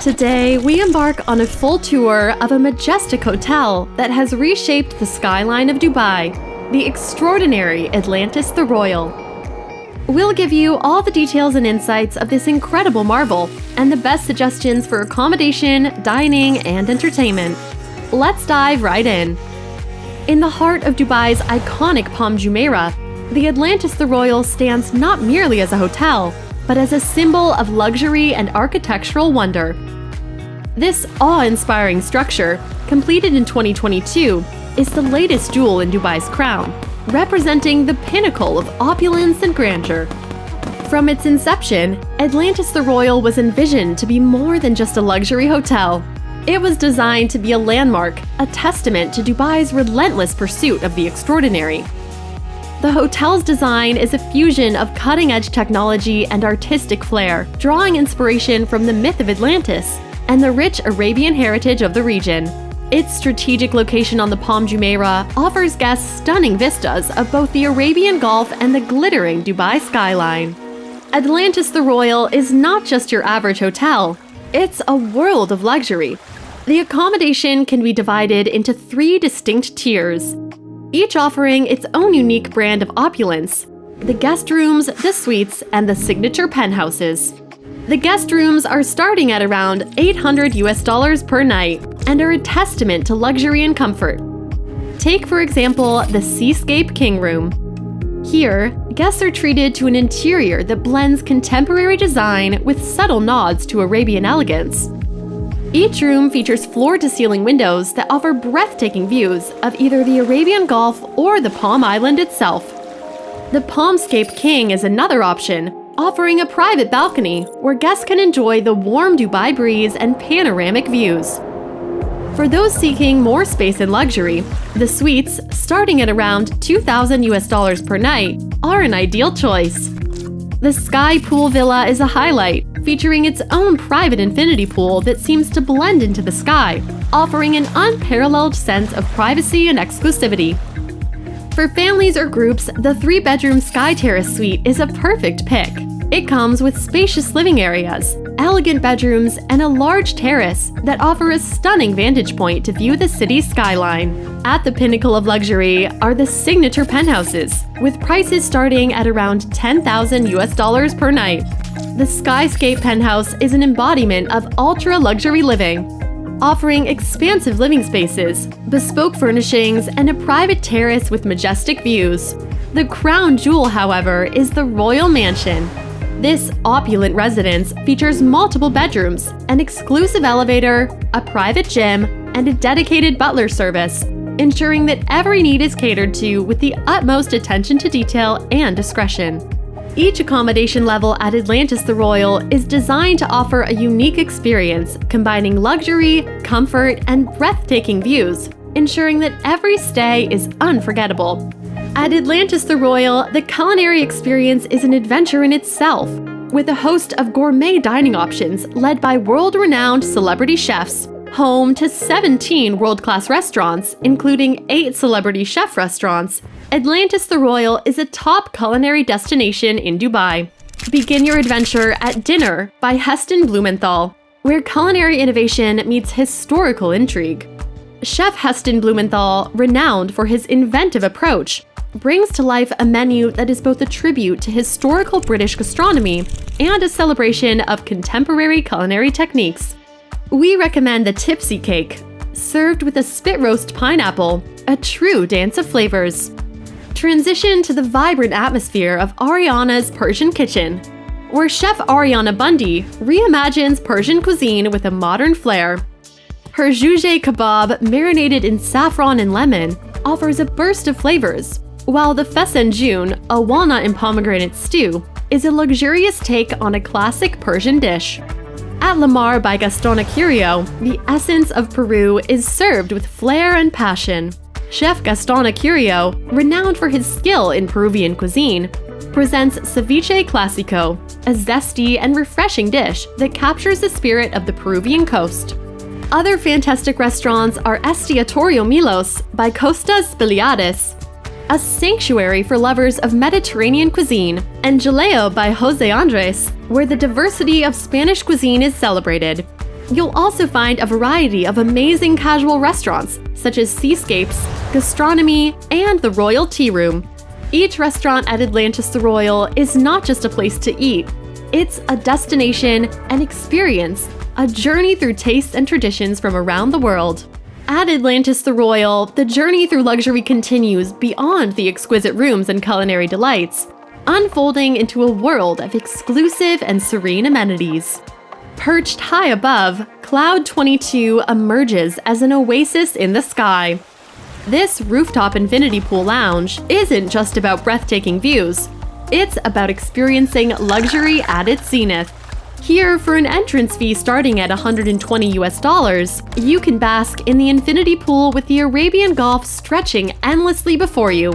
Today, we embark on a full tour of a majestic hotel that has reshaped the skyline of Dubai, the extraordinary Atlantis the Royal. We'll give you all the details and insights of this incredible marvel and the best suggestions for accommodation, dining, and entertainment. Let's dive right in. In the heart of Dubai's iconic Palm Jumeirah, the Atlantis the Royal stands not merely as a hotel, but as a symbol of luxury and architectural wonder. This awe-inspiring structure, completed in 2022, is the latest jewel in Dubai's crown, representing the pinnacle of opulence and grandeur. From its inception, Atlantis the Royal was envisioned to be more than just a luxury hotel. It was designed to be a landmark, a testament to Dubai's relentless pursuit of the extraordinary. The hotel's design is a fusion of cutting-edge technology and artistic flair, drawing inspiration from the myth of Atlantis and the rich Arabian heritage of the region. Its strategic location on the Palm Jumeirah offers guests stunning vistas of both the Arabian Gulf and the glittering Dubai skyline. Atlantis the Royal is not just your average hotel, it's a world of luxury. The accommodation can be divided into 3 distinct tiers, each offering its own unique brand of opulence: the guest rooms, the suites, and the signature penthouses. The guest rooms are starting at around $800 per night and are a testament to luxury and comfort. Take, for example, the Seascape King Room. Here, guests are treated to an interior that blends contemporary design with subtle nods to Arabian elegance. Each room features floor-to-ceiling windows that offer breathtaking views of either the Arabian Gulf or the Palm Island itself. The Palmscape King is another option, offering a private balcony where guests can enjoy the warm Dubai breeze and panoramic views. For those seeking more space and luxury, the suites, starting at around $2,000 per night, are an ideal choice. The Sky Pool Villa is a highlight, featuring its own private infinity pool that seems to blend into the sky, offering an unparalleled sense of privacy and exclusivity. For families or groups, the 3-bedroom Sky Terrace suite is a perfect pick. It comes with spacious living areas, elegant bedrooms, and a large terrace that offer a stunning vantage point to view the city's skyline. At the pinnacle of luxury are the Signature Penthouses, with prices starting at around $10,000 per night. The Skyscape Penthouse is an embodiment of ultra-luxury living, offering expansive living spaces, bespoke furnishings, and a private terrace with majestic views. The crown jewel, however, is the Royal Mansion. This opulent residence features multiple bedrooms, an exclusive elevator, a private gym, and a dedicated butler service, ensuring that every need is catered to with the utmost attention to detail and discretion. Each accommodation level at Atlantis the Royal is designed to offer a unique experience, combining luxury, comfort, and breathtaking views, ensuring that every stay is unforgettable. At Atlantis the Royal, the culinary experience is an adventure in itself, with a host of gourmet dining options led by world-renowned celebrity chefs, home to 17 world-class restaurants, including 8 celebrity chef restaurants. Atlantis the Royal is a top culinary destination in Dubai. Begin your adventure at Dinner by Heston Blumenthal, where culinary innovation meets historical intrigue. Chef Heston Blumenthal, renowned for his inventive approach, brings to life a menu that is both a tribute to historical British gastronomy and a celebration of contemporary culinary techniques. We recommend the Tipsy Cake, served with a spit roast pineapple, a true dance of flavors. Transition to the vibrant atmosphere of Ariana's Persian kitchen, where Chef Ariana Bundy reimagines Persian cuisine with a modern flair. Her jugé kebab, marinated in saffron and lemon, offers a burst of flavors, while the Fesenjoon, a walnut and pomegranate stew, is a luxurious take on a classic Persian dish. At La Mar by Gastón Acurio, the essence of Peru is served with flair and passion. Chef Gastón Acurio, renowned for his skill in Peruvian cuisine, presents Ceviche Clásico, a zesty and refreshing dish that captures the spirit of the Peruvian coast. Other fantastic restaurants are Estiatorio Milos by Costas Spiliades, a sanctuary for lovers of Mediterranean cuisine, and Jaleo by José Andrés, where the diversity of Spanish cuisine is celebrated. You'll also find a variety of amazing casual restaurants, such as Seascapes, Gastronomy, and the Royal Tea Room. Each restaurant at Atlantis the Royal is not just a place to eat. It's a destination, an experience, a journey through tastes and traditions from around the world. At Atlantis the Royal, the journey through luxury continues beyond the exquisite rooms and culinary delights, unfolding into a world of exclusive and serene amenities. Perched high above, Cloud 22 emerges as an oasis in the sky. This rooftop infinity pool lounge isn't just about breathtaking views. It's about experiencing luxury at its zenith. Here, for an entrance fee starting at $120, you can bask in the infinity pool with the Arabian Gulf stretching endlessly before you.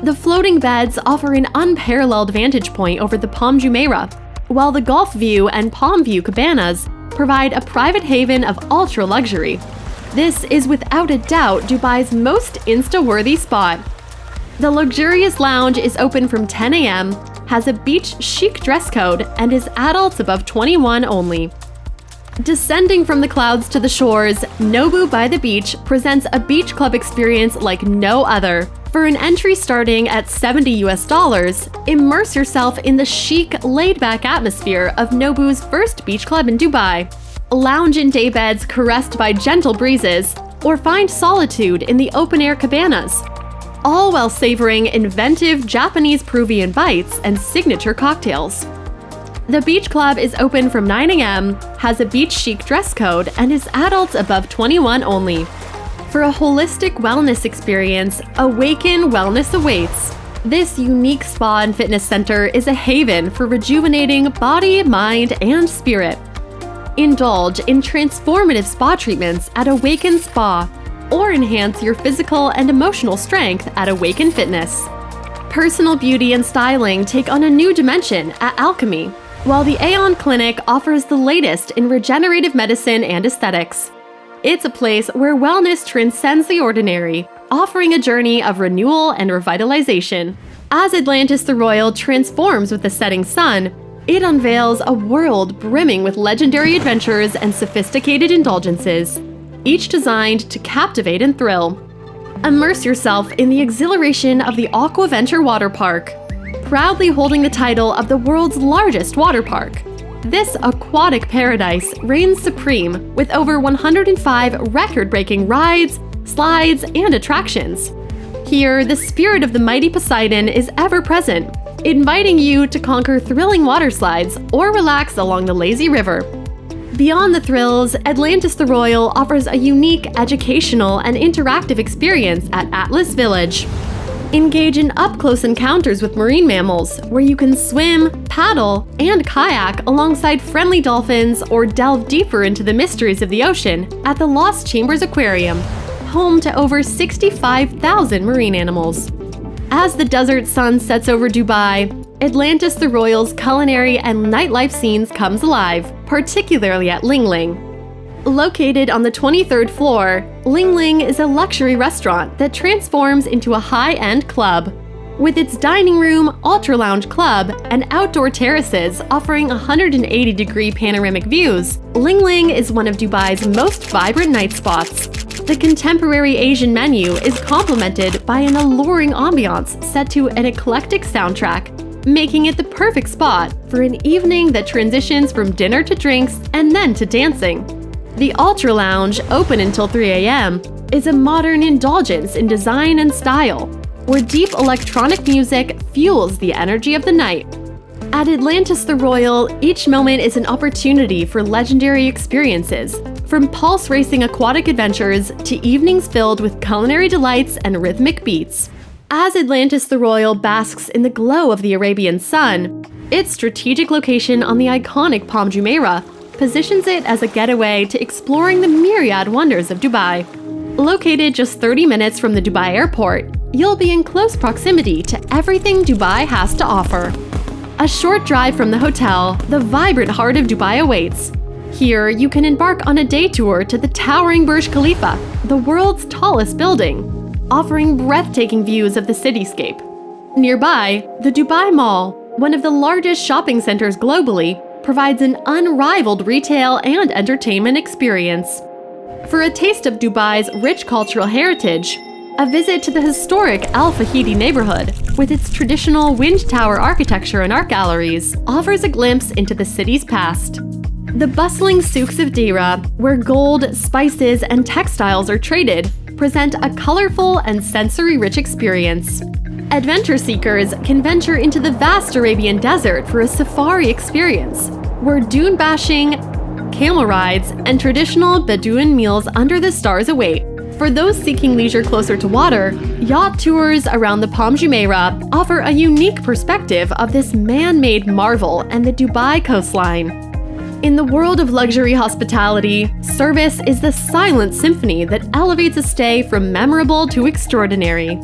The floating beds offer an unparalleled vantage point over the Palm Jumeirah, while the Gulf View and Palm View cabanas provide a private haven of ultra-luxury. This is without a doubt Dubai's most Insta-worthy spot. The luxurious lounge is open from 10 a.m., has a beach chic dress code, and is adults above 21 only. Descending from the clouds to the shores, Nobu by the beach presents a beach club experience like no other. For an entry starting at $70, immerse yourself in the chic, laid-back atmosphere of Nobu's first beach club in Dubai. Lounge in day beds caressed by gentle breezes, or find solitude in the open-air cabanas, all while savoring inventive Japanese Peruvian bites and signature cocktails. The beach club is open from 9 a.m., has a beach chic dress code, and is adults above 21 only. For a holistic wellness experience, AWAKEN Wellness awaits. This unique spa and fitness center is a haven for rejuvenating body, mind, and spirit. Indulge in transformative spa treatments at AWAKEN Spa, or enhance your physical and emotional strength at AWAKEN Fitness. Personal beauty and styling take on a new dimension at ALKEMY, while the AEON Clinic offers the latest in regenerative medicine and aesthetics. It's a place where wellness transcends the ordinary, offering a journey of renewal and revitalization. As Atlantis the Royal transforms with the setting sun, it unveils a world brimming with legendary adventures and sophisticated indulgences, each designed to captivate and thrill. Immerse yourself in the exhilaration of the Aquaventure Waterpark, proudly holding the title of the world's largest water park. This aquatic paradise reigns supreme with over 105 record-breaking rides, slides, and attractions. Here, the spirit of the mighty Poseidon is ever present, inviting you to conquer thrilling water slides or relax along the lazy river. Beyond the thrills, Atlantis the Royal offers a unique educational and interactive experience at Atlas Village. Engage in up-close encounters with marine mammals, where you can swim, paddle, and kayak alongside friendly dolphins or delve deeper into the mysteries of the ocean at the Lost Chambers Aquarium, home to over 65,000 marine animals. As the desert sun sets over Dubai, Atlantis the Royal's culinary and nightlife scenes comes alive, particularly at Ling Ling. Located on the 23rd floor, Ling Ling is a luxury restaurant that transforms into a high-end club. With its dining room, ultra-lounge club, and outdoor terraces offering 180-degree panoramic views, Ling Ling is one of Dubai's most vibrant night spots. The contemporary Asian menu is complemented by an alluring ambiance set to an eclectic soundtrack, making it the perfect spot for an evening that transitions from dinner to drinks and then to dancing. The Ultra Lounge, open until 3 a.m., is a modern indulgence in design and style, where deep electronic music fuels the energy of the night. At Atlantis the Royal, each moment is an opportunity for legendary experiences, from pulse-racing aquatic adventures to evenings filled with culinary delights and rhythmic beats. As Atlantis the Royal basks in the glow of the Arabian sun, its strategic location on the iconic Palm Jumeirah positions it as a getaway to exploring the myriad wonders of Dubai. Located just 30 minutes from the Dubai airport, you'll be in close proximity to everything Dubai has to offer. A short drive from the hotel, the vibrant heart of Dubai awaits. Here, you can embark on a day tour to the towering Burj Khalifa, the world's tallest building, offering breathtaking views of the cityscape. Nearby, the Dubai Mall, one of the largest shopping centers globally, provides an unrivaled retail and entertainment experience. For a taste of Dubai's rich cultural heritage, a visit to the historic Al Fahidi neighborhood, with its traditional wind tower architecture and art galleries, offers a glimpse into the city's past. The bustling Souks of Deira, where gold, spices, and textiles are traded, present a colorful and sensory-rich experience. Adventure seekers can venture into the vast Arabian desert for a safari experience, where dune bashing, camel rides, and traditional Bedouin meals under the stars await. For those seeking leisure closer to water, yacht tours around the Palm Jumeirah offer a unique perspective of this man-made marvel and the Dubai coastline. In the world of luxury hospitality, service is the silent symphony that elevates a stay from memorable to extraordinary.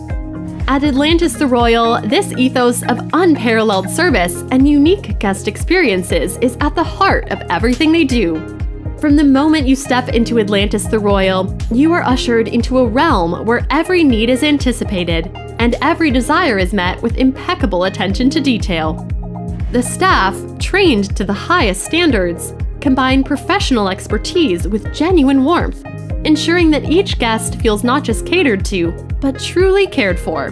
At Atlantis the Royal, this ethos of unparalleled service and unique guest experiences is at the heart of everything they do. From the moment you step into Atlantis the Royal, you are ushered into a realm where every need is anticipated and every desire is met with impeccable attention to detail. The staff, trained to the highest standards, combine professional expertise with genuine warmth, ensuring that each guest feels not just catered to, but truly cared for.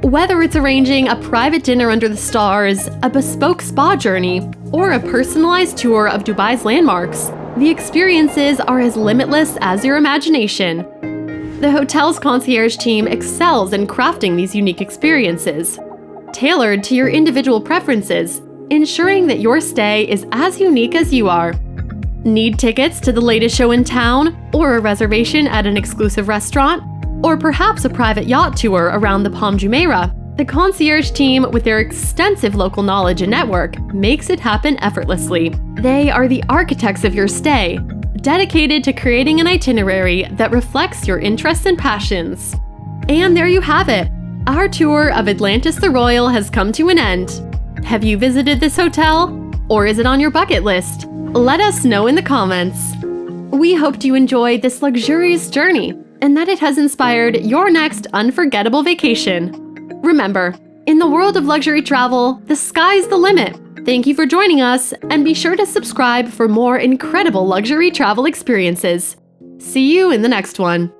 Whether it's arranging a private dinner under the stars, a bespoke spa journey, or a personalized tour of Dubai's landmarks, the experiences are as limitless as your imagination. The hotel's concierge team excels in crafting these unique experiences, tailored to your individual preferences, ensuring that your stay is as unique as you are. Need tickets to the latest show in town, or a reservation at an exclusive restaurant, or perhaps a private yacht tour around the Palm Jumeirah? The concierge team, with their extensive local knowledge and network, makes it happen effortlessly. They are the architects of your stay, dedicated to creating an itinerary that reflects your interests and passions. And there you have it. Our tour of Atlantis the Royal has come to an end. Have you visited this hotel? Or is it on your bucket list? Let us know in the comments. We hope you enjoyed this luxurious journey and that it has inspired your next unforgettable vacation. Remember, in the world of luxury travel, the sky's the limit. Thank you for joining us, and be sure to subscribe for more incredible luxury travel experiences. See you in the next one.